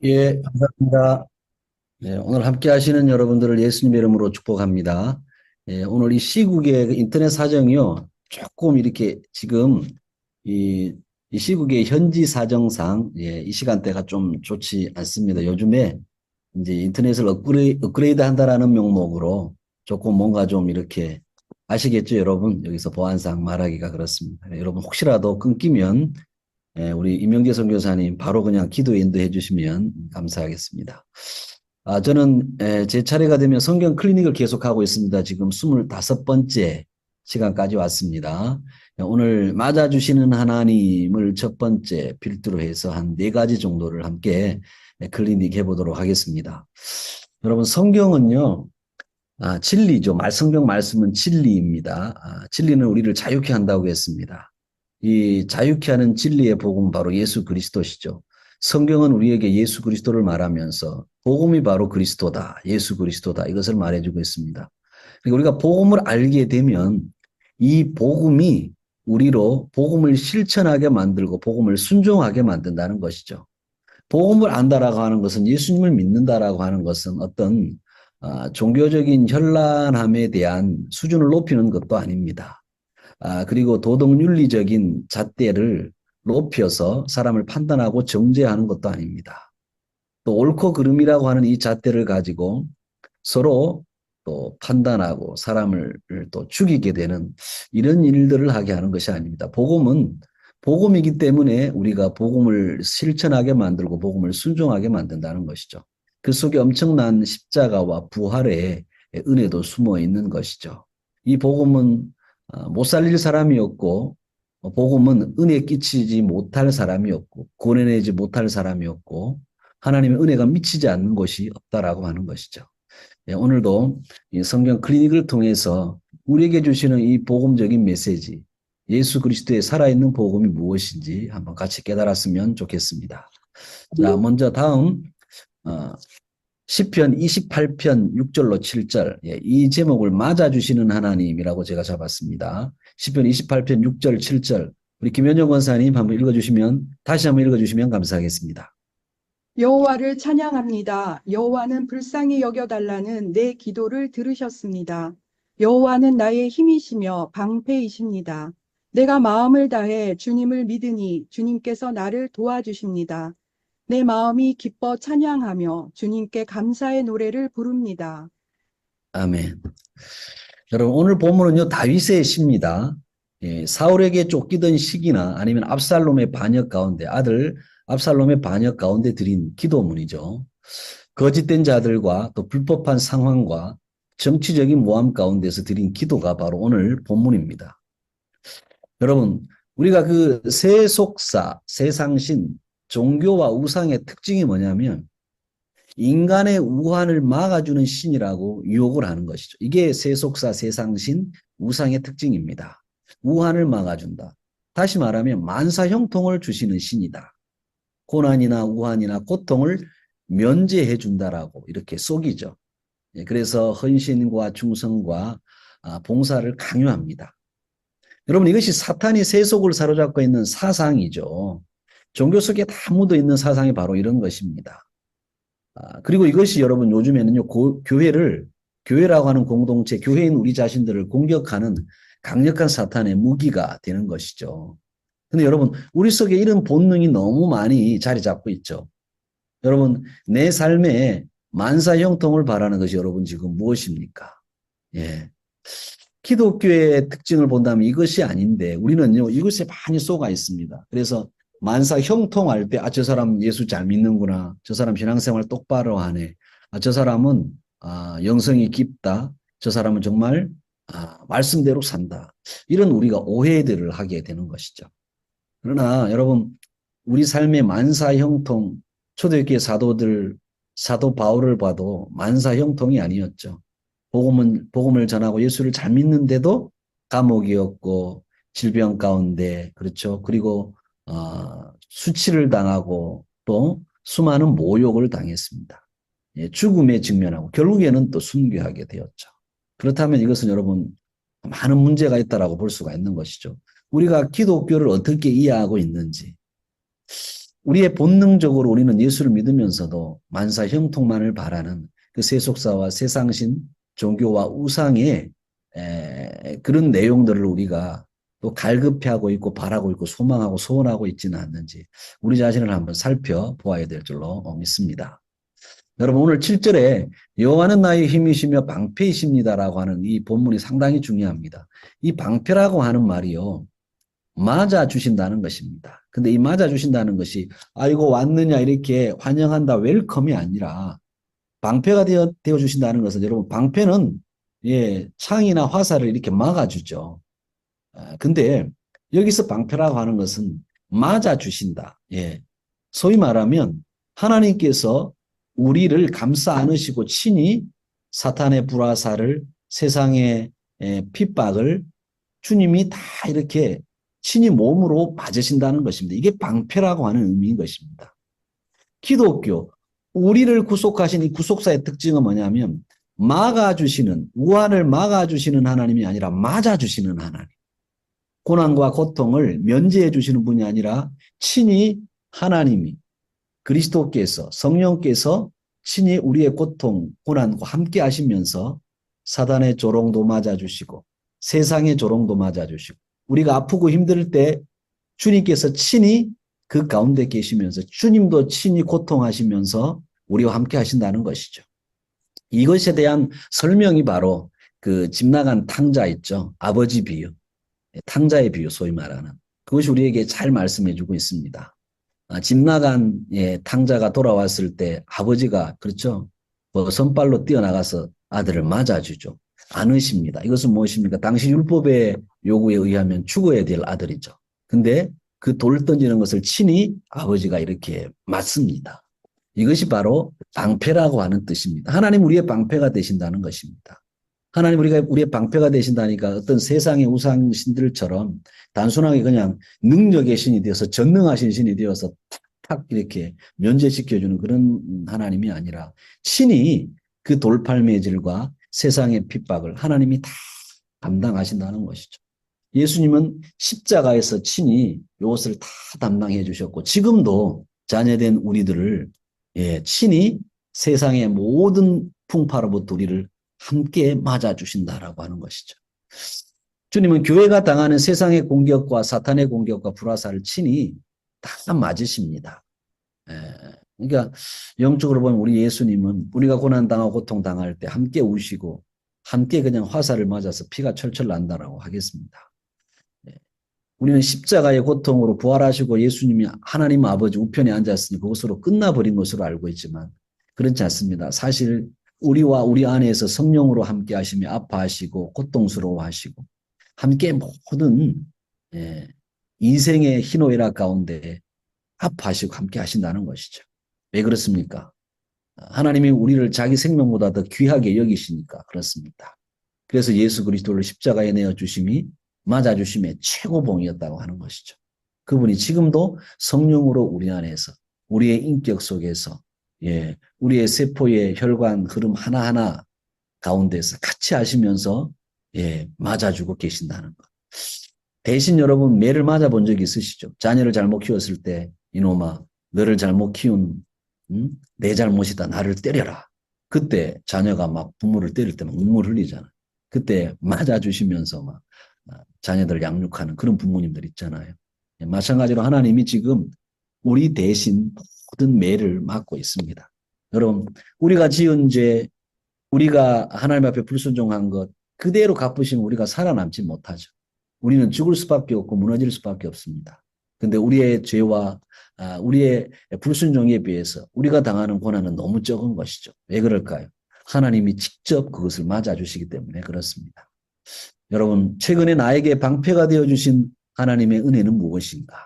예, 감사합니다. 네, 오늘 함께 하시는 여러분들을 예수님의 이름으로 축복합니다. 예, 오늘 이 시국의 그 인터넷 사정이요. 조금 이렇게 지금 이, 이 시국의 현지 사정상 이 시간대가 좀 좋지 않습니다. 요즘에 이제 인터넷을 업그레이드 한다라는 명목으로 조금 뭔가 좀 이렇게 아시겠죠, 여러분? 여기서 보안상 말하기가 그렇습니다. 여러분 혹시라도 끊기면 우리 임영재 선교사님 바로 그냥 기도 인도해 주시면 감사하겠습니다. 저는 제 차례가 되면 성경 클리닉을 계속하고 있습니다. 지금 25번째 시간까지 왔습니다. 오늘 맞아주시는 하나님을 첫 번째 필두로 해서 한 네 가지 정도를 함께 클리닉 해보도록 하겠습니다. 여러분 성경은요. 진리죠. 성경 말씀은 진리입니다. 진리는 우리를 자유케 한다고 했습니다. 이 자유케 하는 진리의 복음은 바로 예수 그리스도시죠. 성경은 우리에게 예수 그리스도를 말하면서 복음이 바로 그리스도다. 예수 그리스도다. 이것을 말해주고 있습니다. 그러니까 우리가 복음을 알게 되면 이 복음이 우리로 복음을 실천하게 만들고 복음을 순종하게 만든다는 것이죠. 복음을 안다라고 하는 것은 예수님을 믿는다라고 하는 것은 어떤 종교적인 현란함에 대한 수준을 높이는 것도 아닙니다. 그리고 도덕윤리적인 잣대를 높여서 사람을 판단하고 정죄하는 것도 아닙니다. 또 옳고 그름이라고 하는 이 잣대를 가지고 서로 또 판단하고 사람을 또 죽이게 되는 이런 일들을 하게 하는 것이 아닙니다. 복음은 복음이기 때문에 우리가 복음을 실천하게 만들고 복음을 순종하게 만든다는 것이죠. 그 속에 엄청난 십자가와 부활의 은혜도 숨어 있는 것이죠. 이 복음은 못 살릴 사람이었고 복음은 은혜 끼치지 못할 사람이었고 구원해내지 못할 사람이었고 하나님의 은혜가 미치지 않는 것이 없다라고 하는 것이죠. 오늘도 이 성경 클리닉을 통해서 우리에게 주시는 이 복음적인 메시지, 예수 그리스도의 살아있는 복음이 무엇인지 한번 같이 깨달았으면 좋겠습니다. 자, 먼저 다음 어, 시편 28편 6절로 7절 이 제목을 맞아주시는 하나님이라고 제가 잡았습니다. 시편 28편 6절 7절 우리 김현정 권사님 한번 읽어주시면 다시 한번 읽어주시면 감사하겠습니다. 여호와를 찬양합니다. 여호와는 불쌍히 여겨달라는 내 기도를 들으셨습니다. 여호와는 나의 힘이시며 방패이십니다. 내가 마음을 다해 주님을 믿으니 주님께서 나를 도와주십니다. 내 마음이 기뻐 찬양하며 주님께 감사의 노래를 부릅니다. 아멘. 여러분 오늘 본문은요 다윗의 시입니다. 사울에게 쫓기던 시기나 아니면 압살롬의 반역 가운데 아들 압살롬의 반역 가운데 드린 기도문이죠. 거짓된 자들과 또 불법한 상황과 정치적인 모함 가운데서 드린 기도가 바로 오늘 본문입니다. 여러분 우리가 그 세속사, 세상신, 종교와 우상의 특징이 뭐냐면 인간의 우환을 막아주는 신이라고 유혹을 하는 것이죠. 이게 세속사, 세상신, 우상의 특징입니다. 우환을 막아준다. 다시 말하면 만사형통을 주시는 신이다. 고난이나 우환이나 고통을 면제해 준다라고 이렇게 속이죠. 그래서 헌신과 충성과 봉사를 강요합니다. 여러분 이것이 사탄이 세속을 사로잡고 있는 사상이죠. 종교 속에 다 묻어 있는 사상이 바로 이런 것입니다. 그리고 이것이 여러분 요즘에는요, 교회라고 하는 공동체, 교회인 우리 자신들을 공격하는 강력한 사탄의 무기가 되는 것이죠. 근데 여러분, 우리 속에 이런 본능이 너무 많이 자리 잡고 있죠. 여러분, 내 삶에 만사형통을 바라는 것이 여러분 지금 무엇입니까? 예. 기독교의 특징을 본다면 이것이 아닌데 우리는요 이것에 많이 속아 있습니다. 그래서 만사 형통할 때 저 사람 예수 잘 믿는구나. 저 사람 신앙생활 똑바로 하네. 저 사람은 영성이 깊다. 저 사람은 정말 말씀대로 산다. 이런 우리가 오해들을 하게 되는 것이죠. 그러나 여러분 우리 삶의 만사 형통 초대교회 사도들 사도 바울을 봐도 만사 형통이 아니었죠. 복음을 전하고 예수를 잘 믿는데도 감옥이었고 질병 가운데 그렇죠. 그리고 수치를 당하고 또 수많은 모욕을 당했습니다. 죽음에 직면하고 결국에는 또 순교하게 되었죠. 그렇다면 이것은 여러분 많은 문제가 있다라고 볼 수가 있는 것이죠. 우리가 기독교를 어떻게 이해하고 있는지 우리의 본능적으로 우리는 예수를 믿으면서도 만사 형통만을 바라는 그 세속사와 세상신, 종교와 우상의 그런 내용들을 우리가 또 갈급해하고 있고 바라고 있고 소망하고 소원하고 있지는 않는지 우리 자신을 한번 살펴보아야 될 줄로 믿습니다. 여러분 오늘 7절에 여호와는 나의 힘이시며 방패이십니다라고 하는 이 본문이 상당히 중요합니다. 이 방패라고 하는 말이요. 맞아 주신다는 것입니다. 근데 이 맞아 주신다는 것이 아이고 왔느냐 이렇게 환영한다 웰컴이 아니라 방패가 되어 주신다는 것은 여러분 방패는 창이나 화살을 이렇게 막아주죠. 근데 여기서 방패라고 하는 것은 맞아 주신다. 소위 말하면 하나님께서 우리를 감싸 안으시고 친히 사탄의 불화살을 세상의 핍박을 주님이 다 이렇게 친히 몸으로 맞으신다는 것입니다. 이게 방패라고 하는 의미인 것입니다. 기독교, 우리를 구속하신 이 구속사의 특징은 뭐냐면 막아주시는, 우환을 막아주시는 하나님이 아니라 맞아주시는 하나님. 고난과 고통을 면제해 주시는 분이 아니라 친히 하나님이 그리스도께서 성령께서 친히 우리의 고통, 고난과 함께 하시면서 사단의 조롱도 맞아주시고 세상의 조롱도 맞아주시고 우리가 아프고 힘들 때 주님께서 친히 그 가운데 계시면서 주님도 친히 고통하시면서 우리와 함께 하신다는 것이죠. 이것에 대한 설명이 바로 그 집 나간 탕자 있죠. 아버지 비유. 탕자의 비유 소위 말하는. 그것이 우리에게 잘 말씀해 주고 있습니다. 집 나간 탕자가 돌아왔을 때 아버지가 그렇죠. 선발로 뛰어나가서 아들을 맞아주죠. 안으십니다. 이것은 무엇입니까? 당시 율법의 요구에 의하면 죽어야 될 아들이죠. 근데 그 돌 던지는 것을 친히 아버지가 이렇게 맞습니다. 이것이 바로 방패라고 하는 뜻입니다. 하나님 우리의 방패가 되신다는 것입니다. 하나님 우리의 방패가 되신다니까 어떤 세상의 우상신들처럼 단순하게 그냥 능력의 신이 되어서 전능하신 신이 되어서 탁탁 이렇게 면제시켜주는 그런 하나님이 아니라 친히 그 돌팔매질과 세상의 핍박을 하나님이 다 감당하신다는 것이죠. 예수님은 십자가에서 친히 이것을 다 담당해 주셨고 지금도 자녀된 우리들을 친히 세상의 모든 풍파로부터 우리를 함께 맞아주신다라고 하는 것이죠. 주님은 교회가 당하는 세상의 공격과 사탄의 공격과 불화살을 친히 다 맞으십니다. 그러니까 영적으로 보면 우리 예수님은 우리가 고난당하고 고통당할 때 함께 우시고 함께 그냥 화살을 맞아서 피가 철철 난다라고 하겠습니다. 우리는 십자가의 고통으로 부활하시고 예수님이 하나님 아버지 우편에 앉았으니 그것으로 끝나버린 것으로 알고 있지만 그렇지 않습니다. 사실 우리와 우리 안에서 성령으로 함께 하시며 아파하시고 고통스러워하시고 함께 모든 인생의 희노애락 가운데 아파하시고 함께 하신다는 것이죠. 왜 그렇습니까? 하나님이 우리를 자기 생명보다 더 귀하게 여기시니까 그렇습니다. 그래서 예수 그리스도를 십자가에 내어주심이 맞아주심의 최고봉이었다고 하는 것이죠. 그분이 지금도 성령으로 우리 안에서 우리의 인격 속에서 우리의 세포의 혈관 흐름 하나하나 가운데서 같이 하시면서 맞아주고 계신다는 것. 대신 여러분 매를 맞아본 적이 있으시죠? 자녀를 잘못 키웠을 때 이놈아 너를 잘못 키운 내 잘못이다 나를 때려라. 그때 자녀가 막 부모를 때릴 때 막 눈물 흘리잖아요. 그때 맞아주시면서 막 자녀들 양육하는 그런 부모님들 있잖아요. 마찬가지로 하나님이 지금 우리 대신 모든 매를 맡고 있습니다. 여러분 우리가 지은 죄 우리가 하나님 앞에 불순종한 것 그대로 갚으시면 우리가 살아남지 못하죠. 우리는 죽을 수밖에 없고 무너질 수밖에 없습니다. 근데 우리의 죄와 우리의 불순종에 비해서 우리가 당하는 고난은 너무 적은 것이죠. 왜 그럴까요? 하나님이 직접 그것을 맞아주시기 때문에 그렇습니다. 여러분 최근에 나에게 방패가 되어주신 하나님의 은혜는 무엇인가?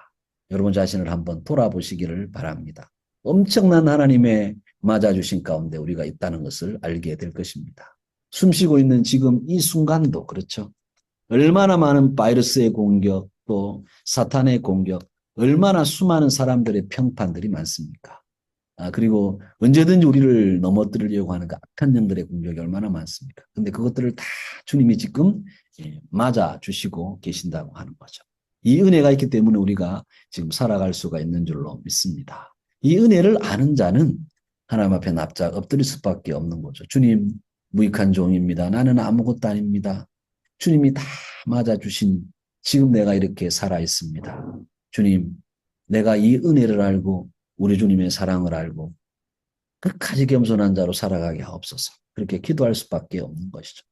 여러분 자신을 한번 돌아보시기를 바랍니다. 엄청난 하나님의 맞아주신 가운데 우리가 있다는 것을 알게 될 것입니다. 숨쉬고 있는 지금 이 순간도 그렇죠. 얼마나 많은 바이러스의 공격 또 사탄의 공격 얼마나 수많은 사람들의 평판들이 많습니까? 그리고 언제든지 우리를 넘어뜨리려고 하는 그 악한 영들의 공격이 얼마나 많습니까? 근데 그것들을 다 주님이 지금 맞아 주시고 계신다고 하는 거죠. 이 은혜가 있기 때문에 우리가 지금 살아갈 수가 있는 줄로 믿습니다. 이 은혜를 아는 자는 하나님 앞에 납작 엎드릴 수밖에 없는 거죠. 주님, 무익한 종입니다. 나는 아무것도 아닙니다. 주님이 다 맞아주신 지금 내가 이렇게 살아 있습니다. 주님, 내가 이 은혜를 알고 우리 주님의 사랑을 알고 끝까지 겸손한 자로 살아가게 하옵소서. 그렇게 기도할 수밖에 없는 것이죠.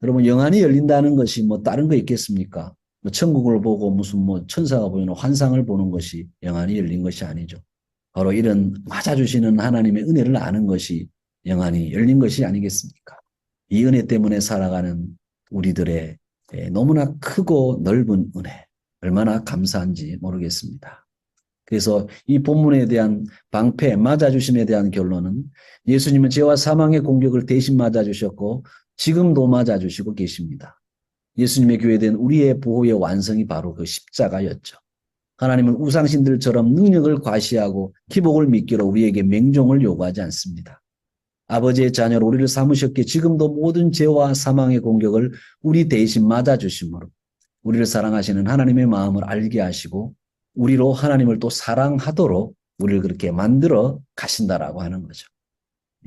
여러분, 영안이 열린다는 것이 뭐 다른 거 있겠습니까? 뭐 천국을 보고 무슨 뭐 천사가 보이는 환상을 보는 것이 영안이 열린 것이 아니죠. 바로 이런 맞아주시는 하나님의 은혜를 아는 것이 영안이 열린 것이 아니겠습니까? 이 은혜 때문에 살아가는 우리들의 너무나 크고 넓은 은혜, 얼마나 감사한지 모르겠습니다. 그래서 이 본문에 대한 방패, 맞아주심에 대한 결론은 예수님은 죄와 사망의 공격을 대신 맞아주셨고 지금도 맞아주시고 계십니다. 예수님의 교회에 대한 우리의 보호의 완성이 바로 그 십자가였죠. 하나님은 우상신들처럼 능력을 과시하고 기복을 미끼로 우리에게 맹종을 요구하지 않습니다. 아버지의 자녀로 우리를 삼으셨기에 지금도 모든 죄와 사망의 공격을 우리 대신 맞아주심으로 우리를 사랑하시는 하나님의 마음을 알게 하시고 우리로 하나님을 또 사랑하도록 우리를 그렇게 만들어 가신다라고 하는 거죠.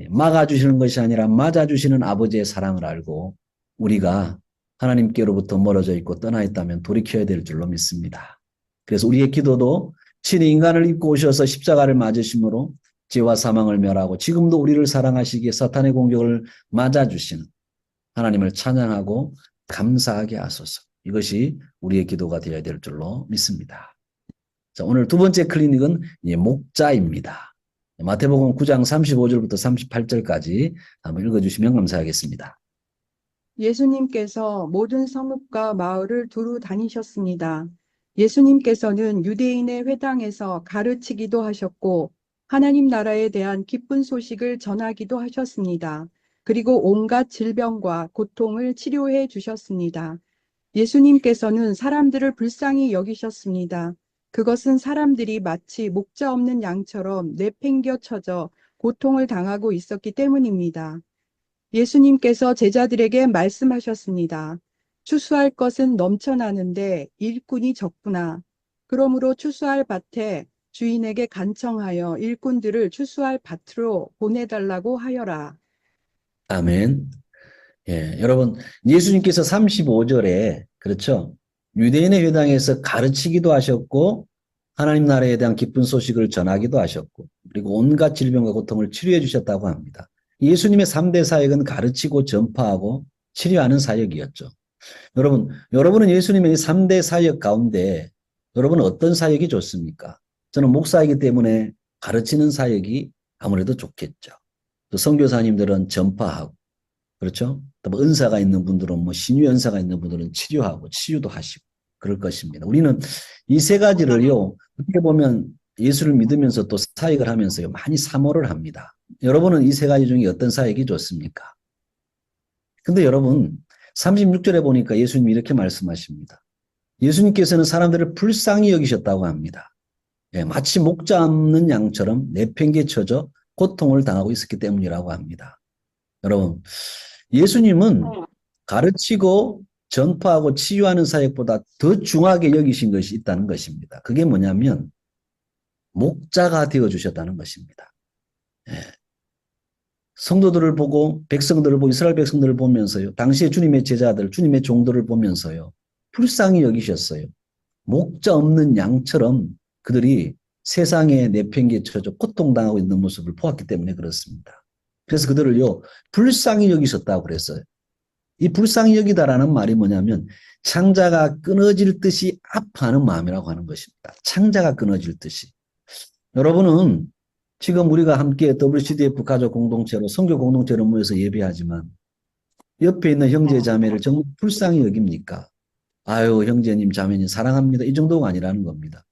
막아주시는 것이 아니라 맞아주시는 아버지의 사랑을 알고 우리가 하나님께로부터 멀어져 있고 떠나 있다면 돌이켜야 될 줄로 믿습니다. 그래서 우리의 기도도 친히 인간을 입고 오셔서 십자가를 맞으심으로 죄와 사망을 멸하고 지금도 우리를 사랑하시기에 사탄의 공격을 맞아주시는 하나님을 찬양하고 감사하게 하소서. 이것이 우리의 기도가 되어야 될 줄로 믿습니다. 자, 오늘 두 번째 클리닉은 목자입니다. 마태복음 9장 35절부터 38절까지 한번 읽어주시면 감사하겠습니다. 예수님께서 모든 성읍과 마을을 두루 다니셨습니다. 예수님께서는 유대인의 회당에서 가르치기도 하셨고 하나님 나라에 대한 기쁜 소식을 전하기도 하셨습니다. 그리고 온갖 질병과 고통을 치료해 주셨습니다. 예수님께서는 사람들을 불쌍히 여기셨습니다. 그것은 사람들이 마치 목자 없는 양처럼 내팽겨쳐져 고통을 당하고 있었기 때문입니다. 예수님께서 제자들에게 말씀하셨습니다. 추수할 것은 넘쳐나는데 일꾼이 적구나. 그러므로 추수할 밭에 주인에게 간청하여 일꾼들을 추수할 밭으로 보내달라고 하여라. 아멘. 예, 여러분, 예수님께서 35절에, 그렇죠? 유대인의 회당에서 가르치기도 하셨고, 하나님 나라에 대한 기쁜 소식을 전하기도 하셨고, 그리고 온갖 질병과 고통을 치료해 주셨다고 합니다. 예수님의 3대 사역은 가르치고 전파하고 치료하는 사역이었죠. 여러분은 예수님의 이 3대 사역 가운데 여러분은 어떤 사역이 좋습니까? 저는 목사이기 때문에 가르치는 사역이 아무래도 좋겠죠. 또 선교사님들은 전파하고, 그렇죠? 또 뭐 은사가 있는 분들은 뭐 신유 은사가 있는 분들은 치료하고 치유도 하시고 그럴 것입니다. 우리는 이 세 가지를요, 어떻게 보면 예수를 믿으면서 또 사역을 하면서요, 많이 사모를 합니다. 여러분은 이 세 가지 중에 어떤 사역이 좋습니까? 근데 여러분, 36절에 보니까 예수님이 이렇게 말씀하십니다. 예수님께서는 사람들을 불쌍히 여기셨다고 합니다. 예, 마치 목자 없는 양처럼 내팽개쳐져 고통을 당하고 있었기 때문이라고 합니다. 여러분, 예수님은 가르치고 전파하고 치유하는 사역보다 더 중하게 여기신 것이 있다는 것입니다. 그게 뭐냐면 목자가 되어주셨다는 것입니다. 예. 성도들을 보고 백성들을 보고 이스라엘 백성들을 보면서요. 당시에 주님의 제자들, 주님의 종들을 보면서요. 불쌍히 여기셨어요. 목자 없는 양처럼 그들이 세상에 내팽개쳐져 고통당하고 있는 모습을 보았기 때문에 그렇습니다. 그래서 그들을요. 불쌍히 여기셨다고 그랬어요. 이 불쌍히 여기다라는 말이 뭐냐면 창자가 끊어질 듯이 아파하는 마음이라고 하는 것입니다. 창자가 끊어질 듯이. 여러분은 지금 우리가 함께 WCDF 가족 공동체로 선교 공동체로 모여서 예배하지만 옆에 있는 형제 자매를 정말 불쌍히 여깁니까? 아유 형제님 자매님 사랑합니다. 이 정도가 아니라는 겁니다.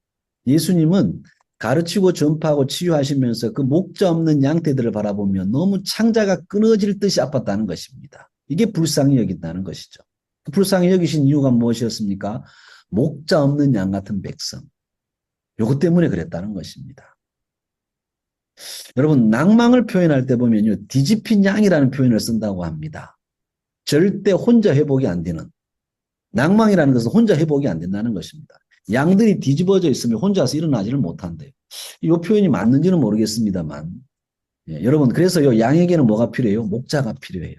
예수님은 가르치고 전파하고 치유하시면서 그 목자 없는 양떼들을 바라보며 너무 창자가 끊어질 듯이 아팠다는 것입니다. 이게 불쌍히 여긴다는 것이죠. 불쌍히 여기신 이유가 무엇이었습니까? 목자 없는 양 같은 백성. 요것 때문에 그랬다는 것입니다. 여러분 낭망을 표현할 때 보면요. 뒤집힌 양이라는 표현을 쓴다고 합니다. 절대 혼자 회복이 안 되는. 낭망이라는 것은 혼자 회복이 안 된다는 것입니다. 양들이 뒤집어져 있으면 혼자서 일어나지를 못한대요. 이 표현이 맞는지는 모르겠습니다만, 예, 여러분, 그래서요, 양에게는 뭐가 필요해요? 목자가 필요해요.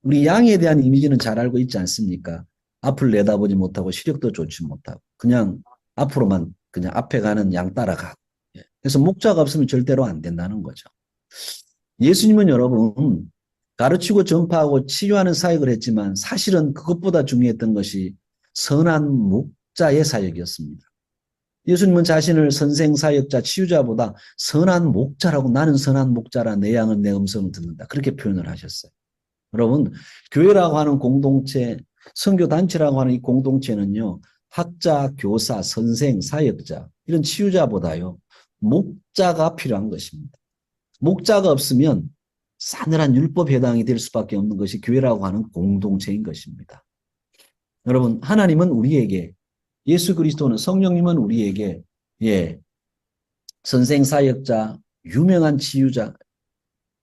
우리 양에 대한 이미지는 잘 알고 있지 않습니까? 앞을 내다보지 못하고 시력도 좋지 못하고 그냥 앞으로만 그냥 앞에 가는 양 따라가고. 예. 그래서 목자가 없으면 절대로 안 된다는 거죠. 예수님은 여러분 가르치고 전파하고 치유하는 사역을 했지만 사실은 그것보다 중요했던 것이 선한 목자의 사역이었습니다. 예수님은 자신을 선생, 사역자, 치유자보다 선한 목자라고 나는 선한 목자라 내 양은 내 음성을 듣는다. 그렇게 표현을 하셨어요. 여러분, 교회라고 하는 공동체, 선교단체라고 하는 이 공동체는요, 학자, 교사, 선생, 사역자, 이런 치유자보다요, 목자가 필요한 것입니다. 목자가 없으면 싸늘한 율법 해당이 될 수밖에 없는 것이 교회라고 하는 공동체인 것입니다. 여러분, 하나님은 우리에게, 예수 그리스도는 성령님은 우리에게, 예, 선생, 사역자, 유명한 치유자,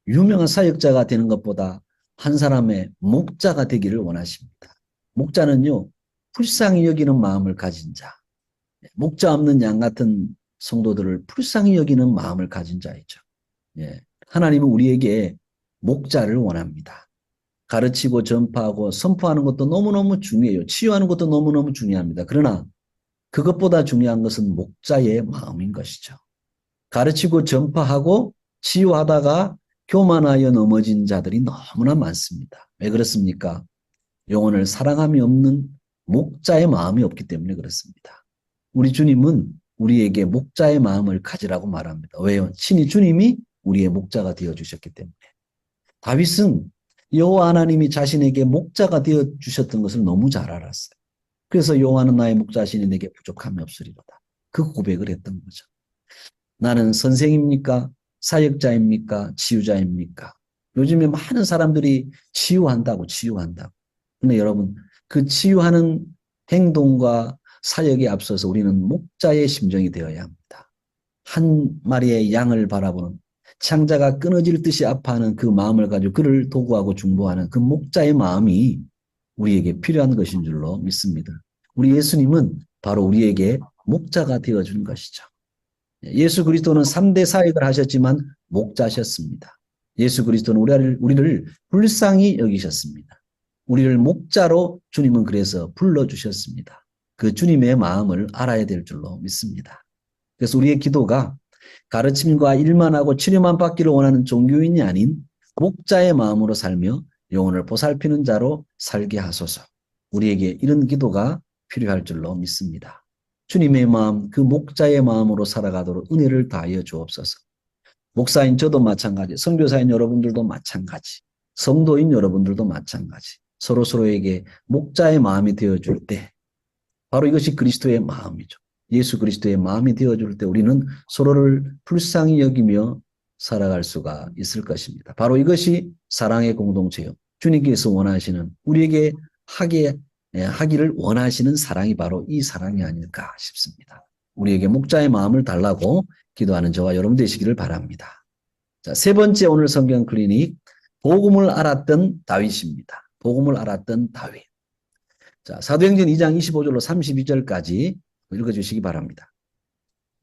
유명한 사역자가 되는 것보다 한 사람의 목자가 되기를 원하십니다. 목자는요, 불쌍히 여기는 마음을 가진 자, 목자 없는 양 같은 성도들을 불쌍히 여기는 마음을 가진 자이죠. 예. 하나님은 우리에게 목자를 원합니다. 가르치고 전파하고 선포하는 것도 너무너무 중요해요. 치유하는 것도 너무너무 중요합니다. 그러나 그것보다 중요한 것은 목자의 마음인 것이죠. 가르치고 전파하고 치유하다가 교만하여 넘어진 자들이 너무나 많습니다. 왜 그렇습니까? 영혼을 사랑함이 없는 목자의 마음이 없기 때문에 그렇습니다. 우리 주님은 우리에게 목자의 마음을 가지라고 말합니다. 왜요? 친히 주님이 우리의 목자가 되어주셨기 때문에. 다윗은 여호와 하나님이 자신에게 목자가 되어주셨던 것을 너무 잘 알았어요. 그래서 여호와는 나의 목자시니 내게 부족함이 없으리로다. 그 고백을 했던 거죠. 나는 선생입니까? 사역자입니까? 치유자입니까? 요즘에 많은 사람들이 치유한다고. 근데 여러분, 그 치유하는 행동과 사역에 앞서서 우리는 목자의 심정이 되어야 합니다. 한 마리의 양을 바라보는 창자가 끊어질 듯이 아파하는 그 마음을 가지고 그를 도구하고 중보하는 그 목자의 마음이 우리에게 필요한 것인 줄로 믿습니다. 우리 예수님은 바로 우리에게 목자가 되어준 것이죠. 예수 그리스도는 3대 사역을 하셨지만 목자셨습니다. 예수 그리스도는 우리를 불쌍히 여기셨습니다. 우리를 목자로 주님은 그래서 불러주셨습니다. 그 주님의 마음을 알아야 될 줄로 믿습니다. 그래서 우리의 기도가 가르침과 일만 하고 치료만 받기를 원하는 종교인이 아닌 목자의 마음으로 살며 영혼을 보살피는 자로 살게 하소서. 우리에게 이런 기도가 필요할 줄로 믿습니다. 주님의 마음, 그 목자의 마음으로 살아가도록 은혜를 다하여 주옵소서. 목사인 저도 마찬가지, 선교사인 여러분들도 마찬가지, 성도인 여러분들도 마찬가지. 서로서로에게 목자의 마음이 되어줄 때 바로 이것이 그리스도의 마음이죠. 예수 그리스도의 마음이 되어줄 때 우리는 서로를 불쌍히 여기며 살아갈 수가 있을 것입니다. 바로 이것이 사랑의 공동체요. 주님께서 원하시는 우리에게 하기를 원하시는 사랑이 바로 이 사랑이 아닐까 싶습니다. 우리에게 목자의 마음을 달라고 기도하는 저와 여러분 되시기를 바랍니다. 자, 세 번째 오늘 성경 클리닉 복음을 알았던 다윗입니다. 복음을 알았던 다윗. 자, 사도행전 2장 25절로 32절까지 읽어주시기 바랍니다.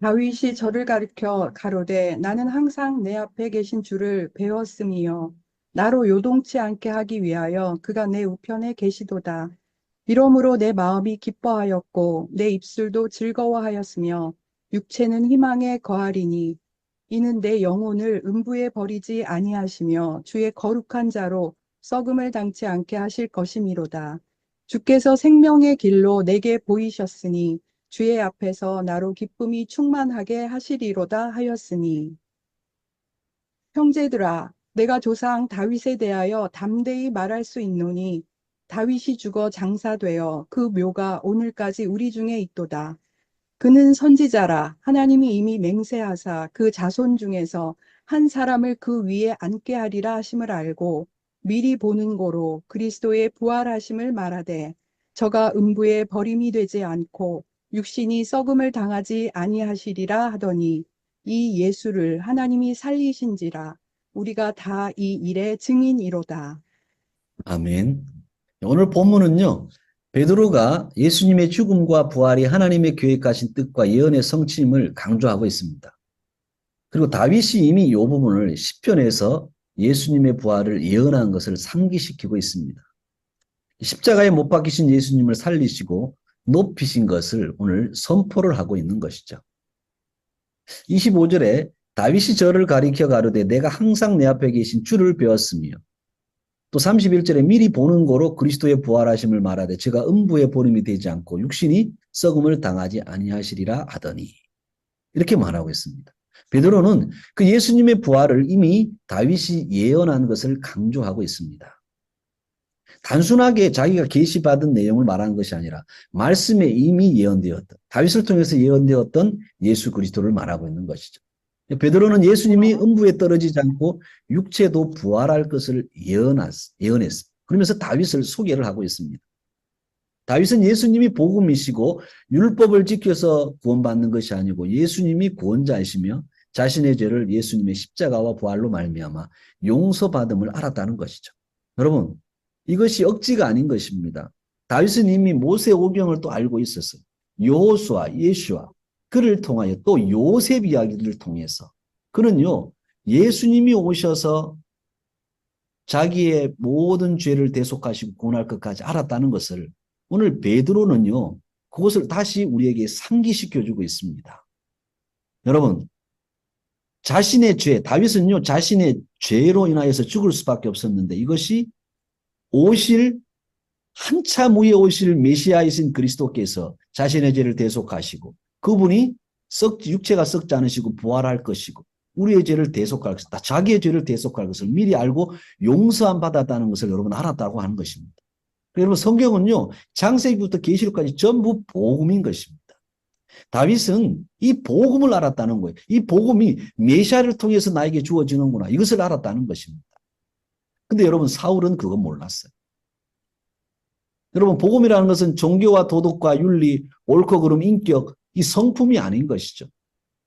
다윗이 저를 가리켜 가로되 나는 항상 내 앞에 계신 주를 배웠음이요 나로 요동치 않게 하기 위하여 그가 내 우편에 계시도다. 이러므로 내 마음이 기뻐하였고 내 입술도 즐거워하였으며 육체는 희망에 거하리니 이는 내 영혼을 음부에 버리지 아니하시며 주의 거룩한 자로 썩음을 당치 않게 하실 것이미로다. 주께서 생명의 길로 내게 보이셨으니 주의 앞에서 나로 기쁨이 충만하게 하시리로다 하였으니. 형제들아, 내가 조상 다윗에 대하여 담대히 말할 수 있노니 다윗이 죽어 장사되어 그 묘가 오늘까지 우리 중에 있도다. 그는 선지자라 하나님이 이미 맹세하사 그 자손 중에서 한 사람을 그 위에 앉게 하리라 하심을 알고 미리 보는 고로 그리스도의 부활하심을 말하되 저가 음부에 버림이 되지 않고 육신이 썩음을 당하지 아니하시리라 하더니 이 예수를 하나님이 살리신지라 우리가 다 이 일의 증인이로다. 아멘. 오늘 본문은요, 베드로가 예수님의 죽음과 부활이 하나님의 계획하신 뜻과 예언의 성취임을 강조하고 있습니다. 그리고 다윗이 이미 이 부분을 시편에서 예수님의 부활을 예언한 것을 상기시키고 있습니다. 십자가에 못 박히신 예수님을 살리시고 높이신 것을 오늘 선포를 하고 있는 것이죠. 25절에 다윗이 저를 가리켜 가로되 내가 항상 내 앞에 계신 주를 배웠으며, 또 31절에 미리 보는 고로 그리스도의 부활하심을 말하되 제가 음부의 보림이 되지 않고 육신이 썩음을 당하지 아니하시리라 하더니, 이렇게 말하고 있습니다. 베드로는 그 예수님의 부활을 이미 다윗이 예언한 것을 강조하고 있습니다. 단순하게 자기가 계시받은 내용을 말하는 것이 아니라 말씀에 이미 예언되었던, 다윗을 통해서 예언되었던 예수 그리스도를 말하고 있는 것이죠. 베드로는 예수님이 음부에 떨어지지 않고 육체도 부활할 것을 예언했습니다. 그러면서 다윗을 소개를 하고 있습니다. 다윗은 예수님이 복음이시고 율법을 지켜서 구원받는 것이 아니고 예수님이 구원자이시며 자신의 죄를 예수님의 십자가와 부활로 말미암아 용서받음을 알았다는 것이죠. 여러분, 이것이 억지가 아닌 것입니다. 다윗은 이미 모세오경을 또 알고 있었어요. 여호수아, 예수와 그를 통하여 또 요셉 이야기를 통해서 그는요, 예수님이 오셔서 자기의 모든 죄를 대속하시고 구원할 것까지 알았다는 것을 오늘 베드로는요, 그것을 다시 우리에게 상기시켜주고 있습니다. 여러분, 자신의 죄, 다윗은요, 자신의 죄로 인하여서 죽을 수밖에 없었는데 이것이 한참 후에 오실 메시아이신 그리스도께서 자신의 죄를 대속하시고 그분이 육체가 썩지 않으시고 부활할 것이고 우리의 죄를 대속할 것이다. 자기의 죄를 대속할 것을 미리 알고 용서함 받았다는 것을 여러분 알았다고 하는 것입니다. 여러분, 성경은요, 창세기부터 계시록까지 전부 복음인 것입니다. 다윗은 이 복음을 알았다는 거예요. 이 복음이 메시아를 통해서 나에게 주어지는구나. 이것을 알았다는 것입니다. 근데 여러분, 사울은 그거 몰랐어요. 여러분, 복음이라는 것은 종교와 도덕과 윤리, 옳고 그름, 인격, 이 성품이 아닌 것이죠.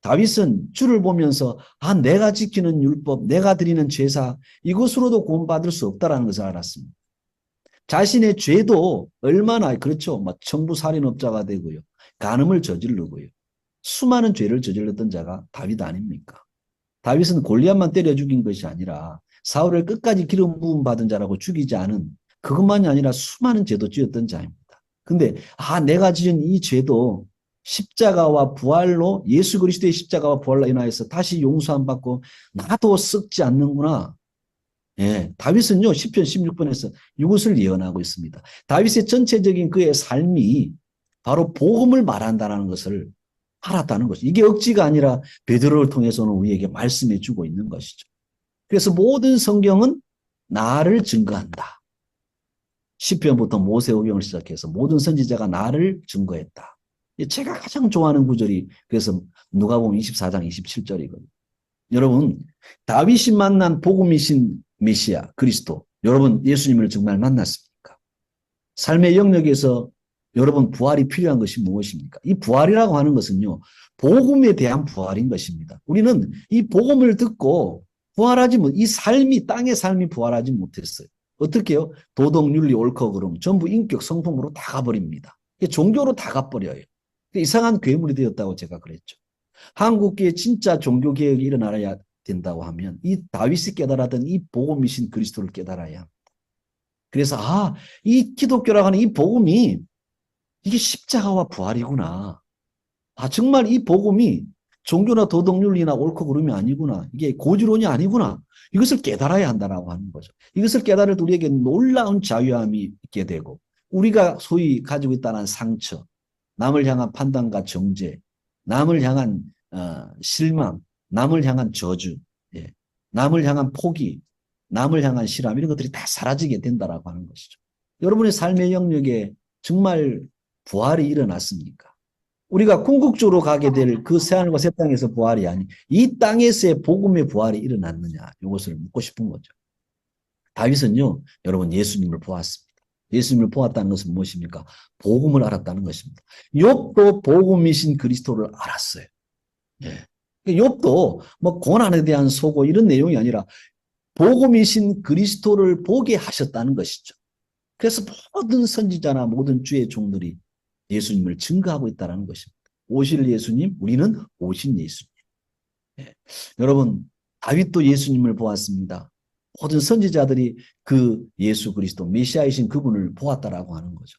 다윗은 주를 보면서 내가 지키는 율법, 내가 드리는 제사, 이것으로도 구원받을 수 없다는 것을 알았습니다. 자신의 죄도 얼마나, 그렇죠, 청부살인업자가 되고요, 간음을 저지르고요, 수많은 죄를 저질렀던 자가 다윗 아닙니까? 다윗은 골리앗만 때려 죽인 것이 아니라 사울을 끝까지 기름 부음 받은 자라고 죽이지 않은, 그것만이 아니라 수많은 죄도 지었던 자입니다. 근데 내가 지은 이 죄도 십자가와 부활로, 예수 그리스도의 십자가와 부활로 인하여서 다시 용서함 받고 나도 썩지 않는구나. 예, 다윗은요, 시편 16편에서 이것을 예언하고 있습니다. 다윗의 전체적인 그의 삶이 바로 복음을 말한다는 것을 알았다는 것이죠. 이게 억지가 아니라 베드로를 통해서는 우리에게 말씀해 주고 있는 것이죠. 그래서 모든 성경은 나를 증거한다. 시편부터 모세오경을 시작해서 모든 선지자가 나를 증거했다. 제가 가장 좋아하는 구절이 그래서 누가복음 24장 27절이거든요. 여러분, 다윗이 만난 복음이신 메시아 그리스도, 여러분 예수님을 정말 만났습니까? 삶의 영역에서 여러분 부활이 필요한 것이 무엇입니까? 이 부활이라고 하는 것은요, 복음에 대한 부활인 것입니다. 우리는 이 복음을 듣고 부활하지 못, 이 삶이, 땅의 삶이 부활하지 못했어요. 어떻게요? 도덕, 윤리, 옳고 그름 전부 인격, 성품으로 다 가버립니다. 종교로 다 가버려요. 이상한 괴물이 되었다고 제가 그랬죠. 한국계의 진짜 종교개혁이 일어나야 된다고 하면 이 다윗이 깨달았던 이 복음이신 그리스도를 깨달아야 합니다. 그래서 이 기독교라고 하는 이 복음이 이게 십자가와 부활이구나. 정말 이 복음이 종교나 도덕윤리나 옳고 그름이 아니구나. 이게 고지론이 아니구나. 이것을 깨달아야 한다라고 하는 거죠. 이것을 깨달을 때 우리에게 놀라운 자유함이 있게 되고 우리가 소위 가지고 있다는 상처, 남을 향한 판단과 정죄, 남을 향한 실망, 남을 향한 저주, 남을 향한 포기, 남을 향한 실함, 이런 것들이 다 사라지게 된다라고 하는 것이죠. 여러분의 삶의 영역에 정말 부활이 일어났습니까? 우리가 궁극적으로 가게 될 그 새하늘과 새 땅에서 부활이 아닌 이 땅에서의 복음의 부활이 일어났느냐, 이것을 묻고 싶은 거죠. 다윗은요, 여러분 예수님을 보았습니다. 예수님을 보았다는 것은 무엇입니까? 복음을 알았다는 것입니다. 욥도 복음이신 그리스도를 알았어요. 욥도 고난에 대한 소고 이런 내용이 아니라 복음이신 그리스도를 보게 하셨다는 것이죠. 그래서 모든 선지자나 모든 주의 종들이 예수님을 증거하고 있다는 것입니다. 오실 예수님, 우리는 오신 예수님. 예. 여러분, 다윗도 예수님을 보았습니다. 모든 선지자들이 그 예수 그리스도 메시아이신 그분을 보았다라고 하는 거죠.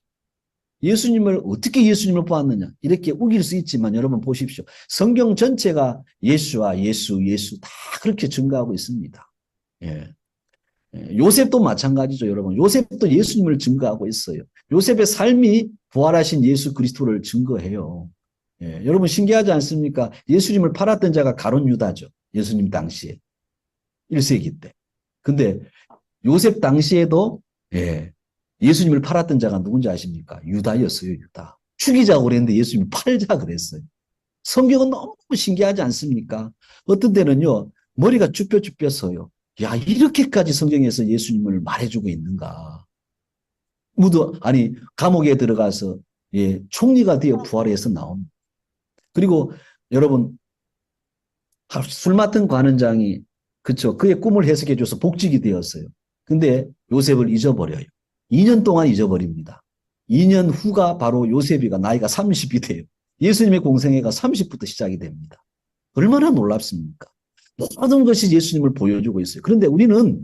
예수님을 어떻게 예수님을 보았느냐 이렇게 우길 수 있지만 여러분 보십시오. 성경 전체가 예수와 예수 다 그렇게 증거하고 있습니다. 예. 요셉도 마찬가지죠, 여러분. 요셉도 예수님을 증거하고 있어요. 요셉의 삶이 부활하신 예수 그리스도를 증거해요. 예, 여러분 신기하지 않습니까? 예수님을 팔았던 자가 가룟 유다죠. 예수님 당시에 1세기 때. 근데 요셉 당시에도 예, 예수님을 팔았던 자가 누군지 아십니까? 유다였어요, 유다. 죽이자고 그랬는데 예수님을 팔자 그랬어요. 성경은 너무 신기하지 않습니까? 어떤 때는요, 머리가 쭈뼛쭈뼛서요. 야, 이렇게까지 성경에서 예수님을 말해주고 있는가? 아니, 감옥에 들어가서, 예, 총리가 되어 부활해서 나옵니다. 그리고 여러분, 술 맡은 관원장이, 그쵸, 그의 꿈을 해석해줘서 복직이 되었어요. 근데 요셉을 잊어버려요. 2년 동안 잊어버립니다. 2년 후가 바로 요셉이가 나이가 30이 돼요. 예수님의 공생애가 30부터 시작이 됩니다. 얼마나 놀랍습니까? 모든 것이 예수님을 보여주고 있어요. 그런데 우리는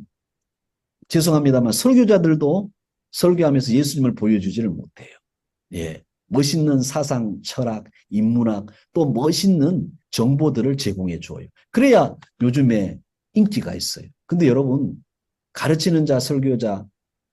죄송합니다만 설교자들도 설교하면서 예수님을 보여주지를 못해요. 예, 멋있는 사상, 철학, 인문학, 또 멋있는 정보들을 제공해 줘요. 그래야 요즘에 인기가 있어요. 근데 여러분, 가르치는 자, 설교자,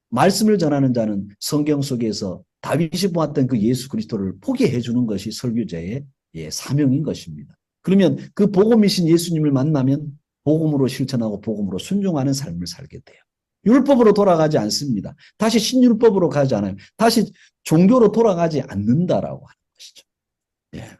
말씀을 전하는 자는 성경 속에서 다윗이 보았던 그 예수 그리스도를 포기해 주는 것이 설교자의 사명인 것입니다. 그러면 그 복음이신 예수님을 만나면 복음으로 실천하고 복음으로 순종하는 삶을 살게 돼요. 율법으로 돌아가지 않습니다. 다시 신율법으로 가지 않아요. 다시 종교로 돌아가지 않는다라고 하는 것이죠. 예.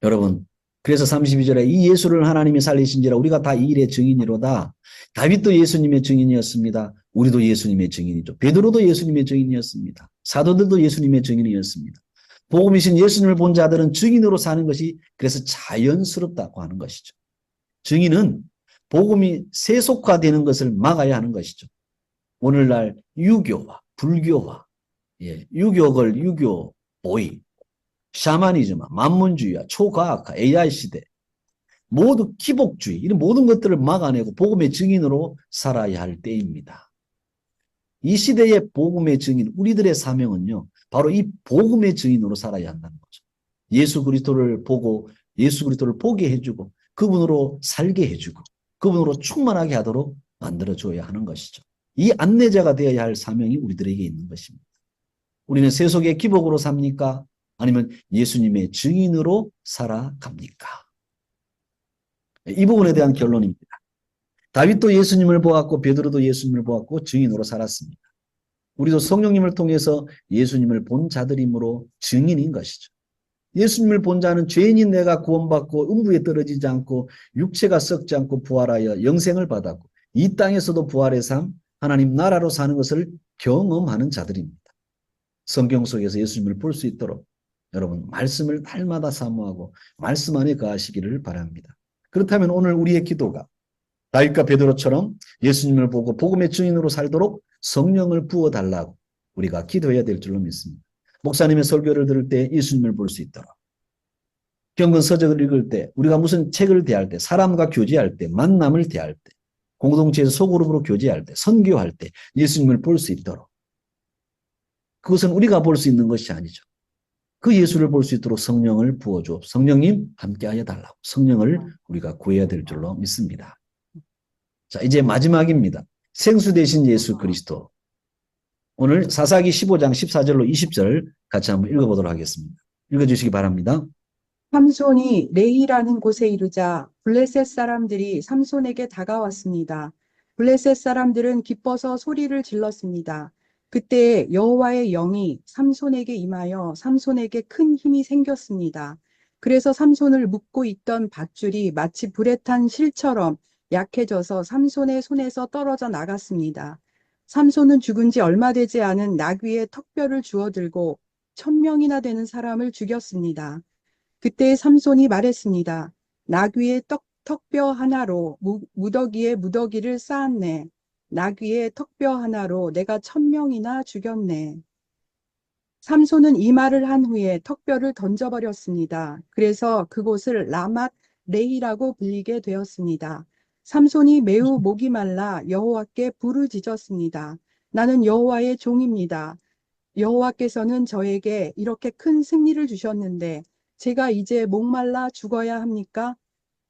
여러분, 그래서 32절에 이 예수를 하나님이 살리신지라 우리가 다 이 일의 증인이로다. 다윗도 예수님의 증인이었습니다. 우리도 예수님의 증인이죠. 베드로도 예수님의 증인이었습니다. 사도들도 예수님의 증인이었습니다. 복음이신 예수님을 본 자들은 증인으로 사는 것이 그래서 자연스럽다고 하는 것이죠. 증인은 복음이 세속화되는 것을 막아야 하는 것이죠. 오늘날 유교와 불교와 유교걸 유교 보이 샤머니즘화, 만문주의와 초과학화, AI 시대, 모두 기복주의 이런 모든 것들을 막아내고 복음의 증인으로 살아야 할 때입니다. 이 시대의 복음의 증인, 우리들의 사명은요, 바로 이 복음의 증인으로 살아야 한다는 거죠. 예수 그리스도를 보고 예수 그리스도를 보게 해주고 그분으로 살게 해주고 그분으로 충만하게 하도록 만들어줘야 하는 것이죠. 이 안내자가 되어야 할 사명이 우리들에게 있는 것입니다. 우리는 세속의 기복으로 삽니까? 아니면 예수님의 증인으로 살아갑니까? 이 부분에 대한 결론입니다. 다윗도 예수님을 보았고 베드로도 예수님을 보았고 증인으로 살았습니다. 우리도 성령님을 통해서 예수님을 본 자들이므로 증인인 것이죠. 예수님을 본 자는 죄인인 내가 구원받고 음부에 떨어지지 않고 육체가 썩지 않고 부활하여 영생을 받았고 이 땅에서도 부활의 삶, 하나님 나라로 사는 것을 경험하는 자들입니다. 성경 속에서 예수님을 볼 수 있도록 여러분 말씀을 날마다 사모하고 말씀 안에 거하시기를 바랍니다. 그렇다면 오늘 우리의 기도가 다윗과 베드로처럼 예수님을 보고 복음의 증인으로 살도록 성령을 부어달라고 우리가 기도해야 될 줄로 믿습니다. 목사님의 설교를 들을 때 예수님을 볼 수 있도록 경건 서적을 읽을 때 우리가 무슨 책을 대할 때 사람과 교제할 때 만남을 대할 때 공동체에서 소그룹으로 교제할 때 선교할 때 예수님을 볼 수 있도록 그것은 우리가 볼 수 있는 것이 아니죠. 그 예수를 볼 수 있도록 성령을 부어줘. 성령님 함께하여 달라고. 성령을 우리가 구해야 될 줄로 믿습니다. 자, 이제 마지막입니다. 생수 대신 예수 그리스도. 오늘 사사기 15장 14절로 20절 같이 한번 읽어보도록 하겠습니다. 읽어주시기 바랍니다. 삼손이 레히라는 곳에 이르자 블레셋 사람들이 삼손에게 다가왔습니다. 블레셋 사람들은 기뻐서 소리를 질렀습니다. 그때 여호와의 영이 삼손에게 임하여 삼손에게 큰 힘이 생겼습니다. 그래서 삼손을 묶고 있던 밧줄이 마치 불에 탄 실처럼 약해져서 삼손의 손에서 떨어져 나갔습니다. 삼손은 죽은 지 얼마 되지 않은 나귀의 턱뼈를 주워들고 1000명이나 되는 사람을 죽였습니다. 그때 삼손이 말했습니다. 나귀의 턱뼈 하나로 무더기에 무더기를 쌓았네. 나귀의 턱뼈 하나로 내가 1,000명이나 죽였네. 삼손은 이 말을 한 후에 턱뼈를 던져버렸습니다. 그래서 그곳을 라맛 레히라고 불리게 되었습니다. 삼손이 매우 목이 말라 여호와께 부르짖었습니다. 나는 여호와의 종입니다. 여호와께서는 저에게 이렇게 큰 승리를 주셨는데 제가 이제 목말라 죽어야 합니까?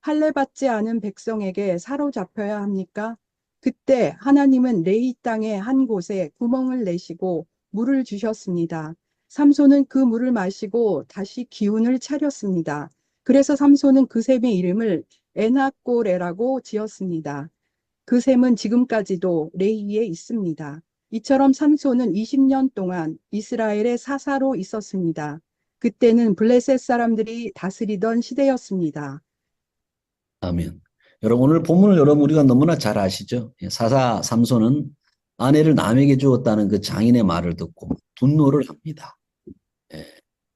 할례받지 않은 백성에게 사로잡혀야 합니까? 그때 하나님은 레이 땅의 한 곳에 구멍을 내시고 물을 주셨습니다. 삼손은 그 물을 마시고 다시 기운을 차렸습니다. 그래서 삼손은 그 샘의 이름을 에나꼬레라고 지었습니다. 그 샘은 지금까지도 레이에 있습니다. 이처럼 삼손은 20년 동안 이스라엘의 사사로 있었습니다. 그때는 블레셋 사람들이 다스리던 시대였습니다. 아멘. 여러분, 오늘 본문을 여러분 우리가 너무나 잘 아시죠? 사사 삼손은 아내를 남에게 주었다는 그 장인의 말을 듣고 분노를 합니다. 예,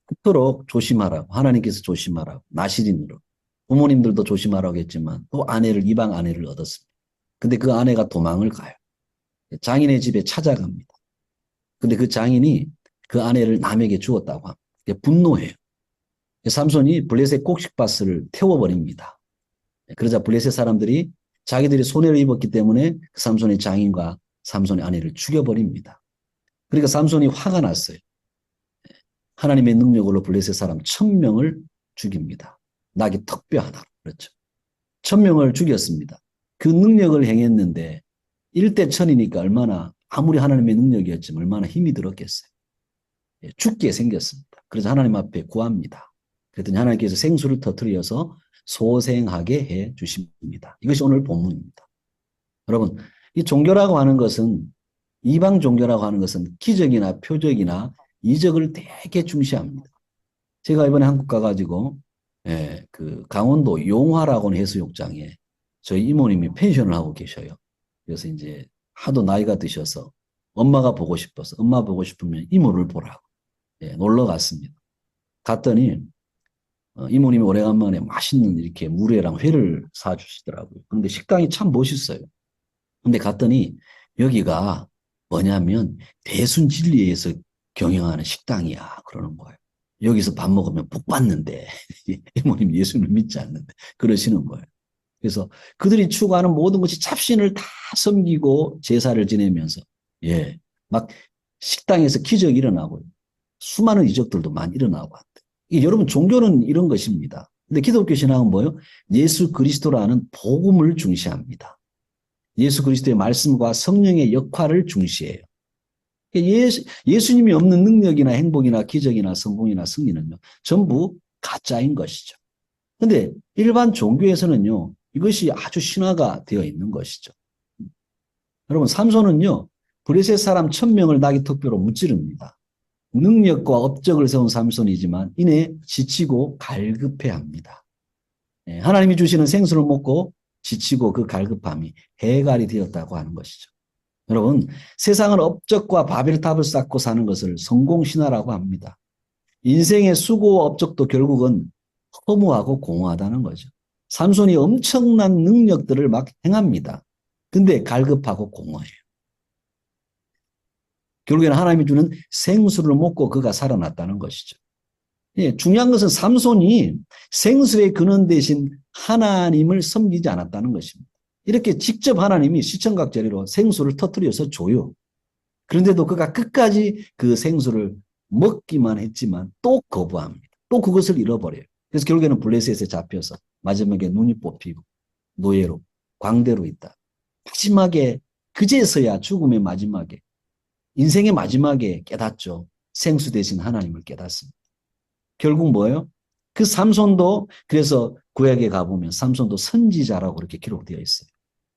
그토록 조심하라고, 하나님께서 조심하라고, 나시린으로. 부모님들도 조심하라고 했지만 또 이방 아내를 얻었습니다. 근데 그 아내가 도망을 가요. 장인의 집에 찾아갑니다. 근데 그 장인이 그 아내를 남에게 주었다고 합니다. 분노해요. 삼손이 블레셋 곡식밭을 태워버립니다. 그러자 블레셋 사람들이 자기들이 손해를 입었기 때문에 그 삼손의 장인과 삼손의 아내를 죽여버립니다. 그러니까 삼손이 화가 났어요. 하나님의 능력으로 블레셋 사람 1,000명을 죽입니다. 나귀 턱뼈 하나로. 그렇죠. 1,000명을 죽였습니다. 그 능력을 행했는데 1대 1,000이니까 얼마나 아무리 하나님의 능력이었지만 얼마나 힘이 들었겠어요. 죽게 생겼습니다. 그래서 하나님 앞에 구합니다. 그랬더니 하나님께서 생수를 터뜨려서 소생하게 해 주십니다. 이것이 오늘 본문입니다. 여러분, 이 종교라고 하는 것은, 이방 종교라고 하는 것은 기적이나 표적이나 이적을 되게 중시합니다. 제가 이번에 한국 가가지고 그 강원도 용화라고 하는 해수욕장에 저희 이모님이 펜션을 하고 계셔요. 그래서 이제 하도 나이가 드셔서 엄마가 보고 싶어서, 엄마 보고 싶으면 이모를 보라고 놀러 갔습니다. 갔더니 이모님이 오래간만에 맛있는 이렇게 물회랑 회를 사주시더라고요. 그런데 식당이 참 멋있어요. 근데 갔더니 여기가 뭐냐면 대순진리에서 경영하는 식당이야 그러는 거예요. 여기서 밥 먹으면 복 받는데 이모님 예수를 믿지 않는데 그러시는 거예요. 그래서 그들이 추구하는 모든 것이 잡신을 다 섬기고 제사를 지내면서 막 식당에서 기적이 일어나고 수많은 이적들도 많이 일어나고 한대. 여러분 종교는 이런 것입니다. 근데 기독교 신앙은 뭐예요? 예수 그리스도라는 복음을 중시합니다. 예수 그리스도의 말씀과 성령의 역할을 중시해요. 예수님이 없는 능력이나 행복이나 기적이나 성공이나 승리는요, 전부 가짜인 것이죠. 근데 일반 종교에서는요, 이것이 아주 신화가 되어 있는 것이죠. 여러분, 삼손은요, 블레셋 사람 1,000명을 나귀 턱뼈로 무찌릅니다. 능력과 업적을 세운 삼손이지만 이내 지치고 갈급해합니다. 하나님이 주시는 생수를 먹고 지치고 그 갈급함이 해갈이 되었다고 하는 것이죠. 여러분, 세상은 업적과 바벨탑을 쌓고 사는 것을 성공신화라고 합니다. 인생의 수고와 업적도 결국은 허무하고 공허하다는 거죠. 삼손이 엄청난 능력들을 막 행합니다. 근데 갈급하고 공허해요. 결국에는 하나님이 주는 생수를 먹고 그가 살아났다는 것이죠. 중요한 것은 삼손이 생수의 근원 대신 하나님을 섬기지 않았다는 것입니다. 이렇게 직접 하나님이 시청각제리로 생수를 터뜨려서 줘요. 그런데도 그가 끝까지 그 생수를 먹기만 했지만 또 거부합니다. 또 그것을 잃어버려요. 그래서 결국에는 블레셋에 잡혀서 마지막에 눈이 뽑히고 노예로 광대로 있다. 마지막에 그제서야 죽음의 마지막에 인생의 마지막에 깨닫죠. 생수 대신 하나님을 깨닫습니다. 결국 뭐예요? 그 삼손도 그래서 구약에 가보면 삼손도 선지자라고 그렇게 기록되어 있어요.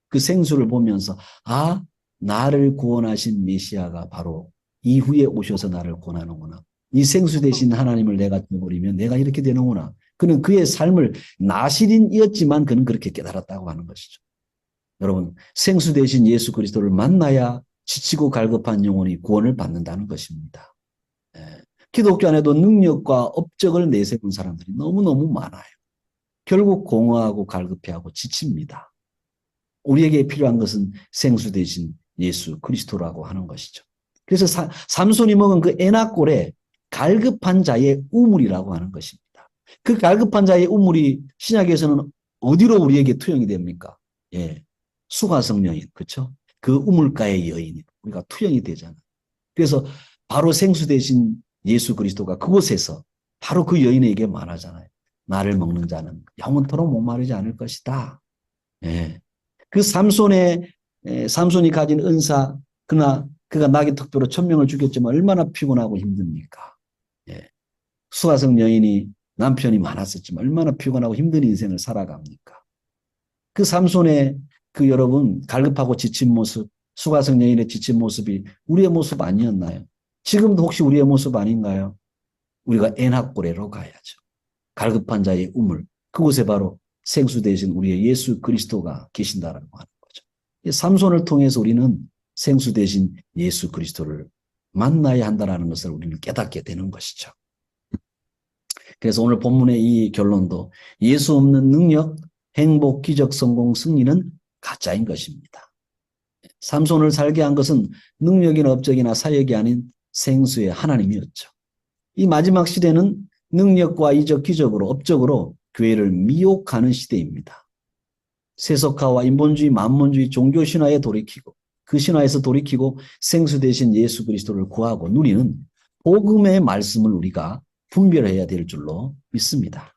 그 생수를 보면서 나를 구원하신 메시아가 바로 이후에 오셔서 나를 구원하는구나. 이 생수 대신 하나님을 내가 잊어버리면 내가 이렇게 되는구나. 그는 그의 삶을 나시린이었지만 그는 그렇게 깨달았다고 하는 것이죠. 여러분, 생수 대신 예수 그리스도를 만나야 지치고 갈급한 영혼이 구원을 받는다는 것입니다. 기독교 안에도 능력과 업적을 내세운 사람들이 너무너무 많아요. 결국 공허하고 갈급해하고 지칩니다. 우리에게 필요한 것은 생수 대신 예수 그리스도라고 하는 것이죠. 그래서 삼손이 먹은 그 에나꼴에 갈급한 자의 우물이라고 하는 것입니다. 그 갈급한 자의 우물이 신약에서는 어디로 우리에게 투영이 됩니까? 예, 수가성 여인, 그렇죠? 그 우물가의 여인이 우리가 투영이 되잖아요. 그래서 바로 생수 대신 예수 그리스도가 그곳에서 바로 그 여인에게 말하잖아요. 나를 먹는 자는 영원토록 목마르지 않을 것이다. 예. 그 삼손이 가진 은사, 그러나 그가 낙의 턱뼈로 천명을 죽였지만 얼마나 피곤하고 힘듭니까? 예. 수가성 여인이 남편이 많았었지만 얼마나 피곤하고 힘든 인생을 살아갑니까? 그 삼손의 그 여러분 갈급하고 지친 모습, 수가성 여인의 지친 모습이 우리의 모습 아니었나요? 지금도 혹시 우리의 모습 아닌가요? 우리가 에나꼬레로 가야죠. 갈급한 자의 우물, 그곳에 바로 생수 대신 우리의 예수 그리스도가 계신다라고 하는 거죠. 이 삼손을 통해서 우리는 생수 대신 예수 그리스도를 만나야 한다는 것을 우리는 깨닫게 되는 것이죠. 그래서 오늘 본문의 이 결론도 예수 없는 능력, 행복, 기적, 성공, 승리는 가짜인 것입니다. 삼손을 살게 한 것은 능력이나 업적이나 사역이 아닌 생수의 하나님이었죠. 이 마지막 시대는 능력과 이적, 기적으로, 업적으로 교회를 미혹하는 시대입니다. 세속화와 인본주의, 만문주의, 종교신화에 돌이키고 그 신화에서 돌이키고 생수 대신 예수 그리스도를 구하고 누리는 복음의 말씀을 우리가 분별해야 될 줄로 믿습니다.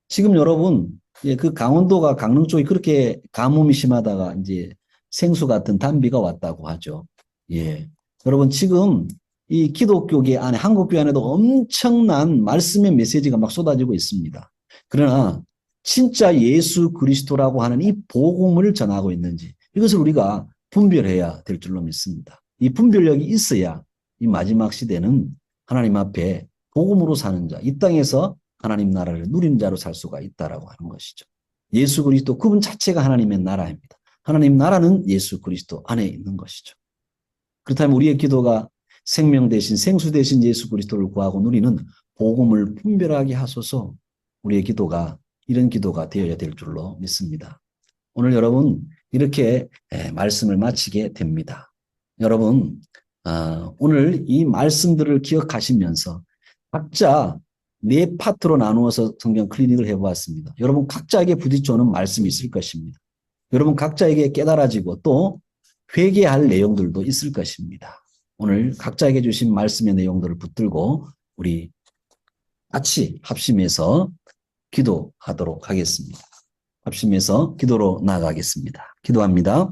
지금 여러분, 그 강원도가 강릉 쪽이 그렇게 가뭄이 심하다가 이제 생수 같은 단비가 왔다고 하죠. 예. 여러분, 지금 이 기독교계 안에, 한국교회 안에도 엄청난 말씀의 메시지가 막 쏟아지고 있습니다. 그러나 진짜 예수 그리스도라고 하는 이 복음을 전하고 있는지 이것을 우리가 분별해야 될 줄로 믿습니다. 이 분별력이 있어야 이 마지막 시대는 하나님 앞에 복음으로 사는 자, 이 땅에서 하나님 나라를 누리는 자로 살 수가 있다라고 하는 것이죠. 예수 그리스도 그분 자체가 하나님의 나라입니다. 하나님 나라는 예수 그리스도 안에 있는 것이죠. 그렇다면 우리의 기도가 생명 대신 생수 대신 예수 그리스도를 구하고 누리는 복음을 분별하게 하소서. 우리의 기도가 이런 기도가 되어야 될 줄로 믿습니다. 오늘 여러분 이렇게 말씀을 마치게 됩니다. 여러분 오늘 이 말씀들을 기억하시면서 각자 네 파트로 나누어서 성경 클리닉을 해보았습니다. 여러분 각자에게 부딪혀오는 말씀이 있을 것입니다. 여러분 각자에게 깨달아지고 또 회개할 내용들도 있을 것입니다. 오늘 각자에게 주신 말씀의 내용들을 붙들고 우리 같이 합심해서 기도하도록 하겠습니다. 합심해서 기도로 나아가겠습니다. 기도합니다.